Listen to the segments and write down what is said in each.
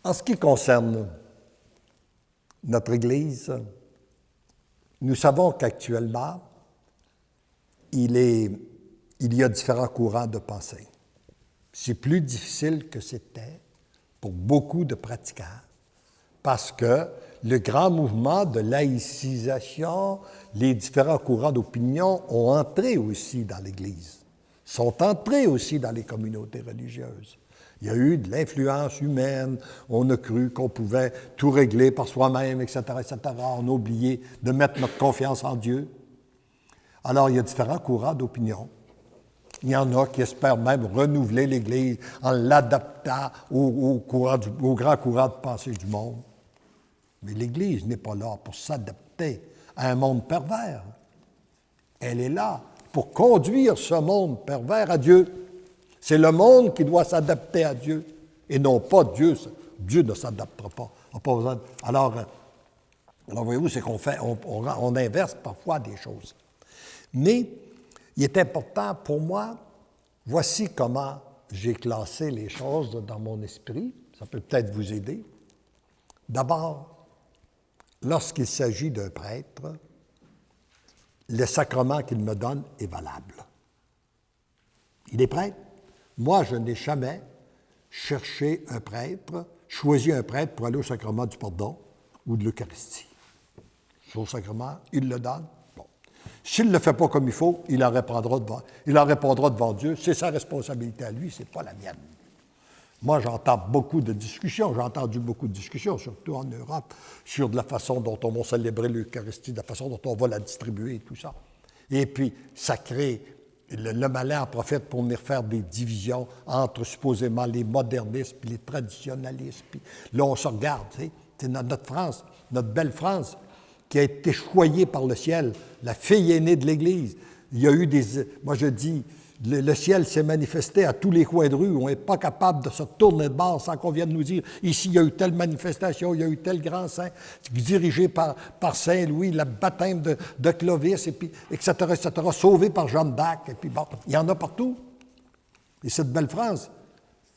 En ce qui concerne notre Église, nous savons qu'actuellement, il y a différents courants de pensée. C'est plus difficile que c'était pour beaucoup de pratiquants parce que le grand mouvement de laïcisation, les différents courants d'opinion ont entré aussi dans l'Église, sont entrés aussi dans les communautés religieuses. Il y a eu de l'influence humaine, on a cru qu'on pouvait tout régler par soi-même, etc., etc. On a oublié de mettre notre confiance en Dieu. Alors, il y a différents courants d'opinion. Il y en a qui espèrent même renouveler l'Église en l'adaptant au grand courant de pensée du monde. Mais l'Église n'est pas là pour s'adapter à un monde pervers. Elle est là pour conduire ce monde pervers à Dieu. C'est le monde qui doit s'adapter à Dieu et non pas Dieu. Dieu ne s'adaptera pas. On n'a pas besoin de... Alors, voyez-vous, c'est on inverse parfois des choses. Mais il est important pour moi, voici comment j'ai classé les choses dans mon esprit. Ça peut peut-être vous aider. D'abord, lorsqu'il s'agit d'un prêtre, le sacrement qu'il me donne est valable. Il est prêtre. Moi, je n'ai jamais cherché un prêtre, choisi un prêtre pour aller au sacrement du pardon ou de l'Eucharistie. Au sacrement, il le donne. Bon. S'il ne le fait pas comme il faut, il en répondra devant Dieu. C'est sa responsabilité à lui, ce n'est pas la mienne. Moi, j'entends beaucoup de discussions, j'ai entendu beaucoup de discussions, surtout en Europe, sur de la façon dont on va célébrer l'Eucharistie, de la façon dont on va la distribuer et tout ça. Et puis, ça crée, le malin en profite pour venir faire des divisions entre supposément les modernistes et les traditionnalistes. Puis là, on se regarde, tu sais, c'est notre France, notre belle France, qui a été choyée par le ciel, la fille aînée de l'Église. Il y a eu moi je dis, le ciel s'est manifesté à tous les coins de rue. On n'est pas capable de se tourner de bord sans qu'on vienne nous dire ici, il y a eu telle manifestation, il y a eu tel grand saint dirigé par Saint-Louis, le baptême de Clovis, et puis, etc., sauvé par Jeanne d'Arc. Et puis bon, il y en a partout. Et cette belle France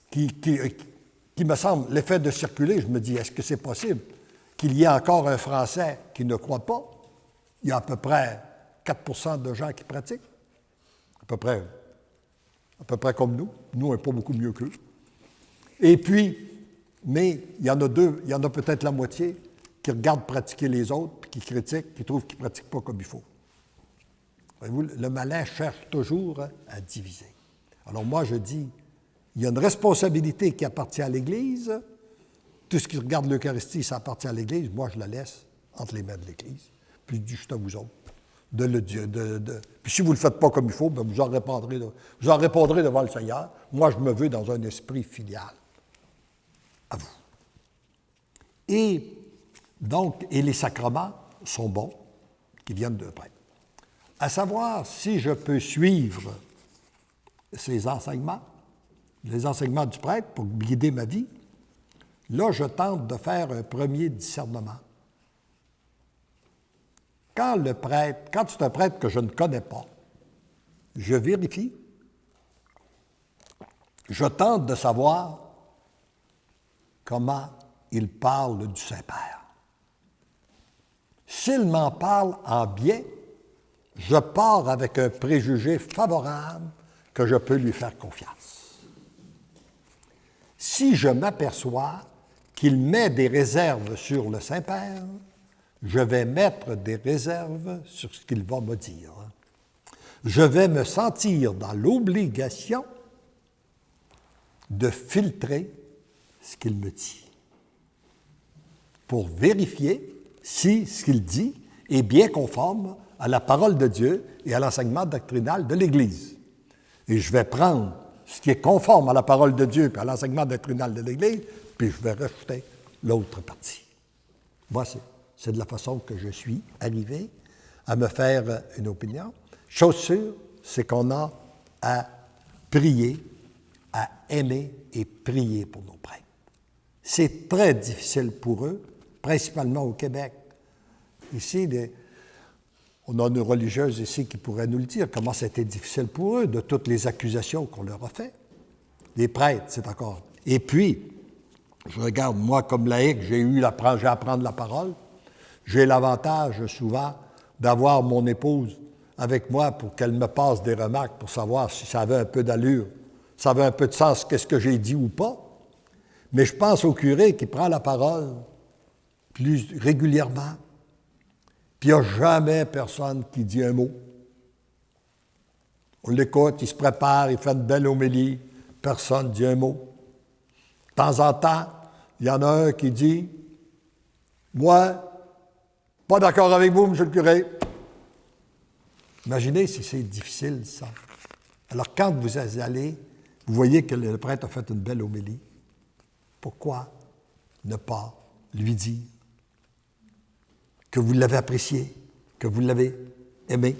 qui me semble, l'effet de circuler, je me dis, est-ce que c'est possible qu'il y ait encore un Français qui ne croit pas? Il y a à peu près 4 % de gens qui pratiquent. À peu près comme nous. Nous, on n'est pas beaucoup mieux qu'eux. Et puis, mais il y en a peut-être la moitié qui regardent pratiquer les autres, puis qui critiquent, qui trouvent qu'ils ne pratiquent pas comme il faut. Voyez-vous, le malin cherche toujours à diviser. Alors moi, je dis, il y a une responsabilité qui appartient à l'Église. Tout ce qui regarde l'Eucharistie, ça appartient à l'Église. Moi, je la laisse entre les mains de l'Église. Puis je dis juste à vous autres. Puis si vous ne le faites pas comme il faut, bien, vous en répondrez devant le Seigneur. Moi, je me veux dans un esprit filial. À vous. Et donc, les sacrements sont bons, qui viennent d'un prêtre. À savoir si je peux suivre ces enseignements, les enseignements du prêtre pour guider ma vie, là, je tente de faire un premier discernement. Quand c'est un prêtre que je ne connais pas, je vérifie, je tente de savoir comment il parle du Saint-Père. S'il m'en parle en bien, je pars avec un préjugé favorable que je peux lui faire confiance. Si je m'aperçois qu'il met des réserves sur le Saint-Père, je vais mettre des réserves sur ce qu'il va me dire. Je vais me sentir dans l'obligation de filtrer ce qu'il me dit pour vérifier si ce qu'il dit est bien conforme à la parole de Dieu et à l'enseignement doctrinal de l'Église. Et je vais prendre ce qui est conforme à la parole de Dieu et à l'enseignement doctrinal de l'Église, puis je vais rejeter l'autre partie. Moi, c'est de la façon que je suis arrivé à me faire une opinion. Chose sûre, c'est qu'on a à prier, à aimer et prier pour nos prêtres. C'est très difficile pour eux, principalement au Québec. Ici, on a une religieuse ici qui pourrait nous le dire, comment c'était difficile pour eux, de toutes les accusations qu'on leur a faites. Les prêtres, c'est encore. Et puis, Je regarde, moi, comme laïc, j'ai à prendre la parole. J'ai l'avantage, souvent, d'avoir mon épouse avec moi pour qu'elle me passe des remarques pour savoir si ça avait un peu d'allure, ça avait un peu de sens, qu'est-ce que j'ai dit ou pas. Mais je pense au curé qui prend la parole plus régulièrement, puis il n'y a jamais personne qui dit un mot. On l'écoute, il se prépare, il fait une belle homélie, personne ne dit un mot. De temps en temps, il y en a un qui dit « Moi, pas d'accord avec vous, monsieur le curé. » Imaginez si c'est difficile, ça. Alors, quand vous allez, vous voyez que le prêtre a fait une belle homélie. Pourquoi ne pas lui dire que vous l'avez apprécié, que vous l'avez aimé?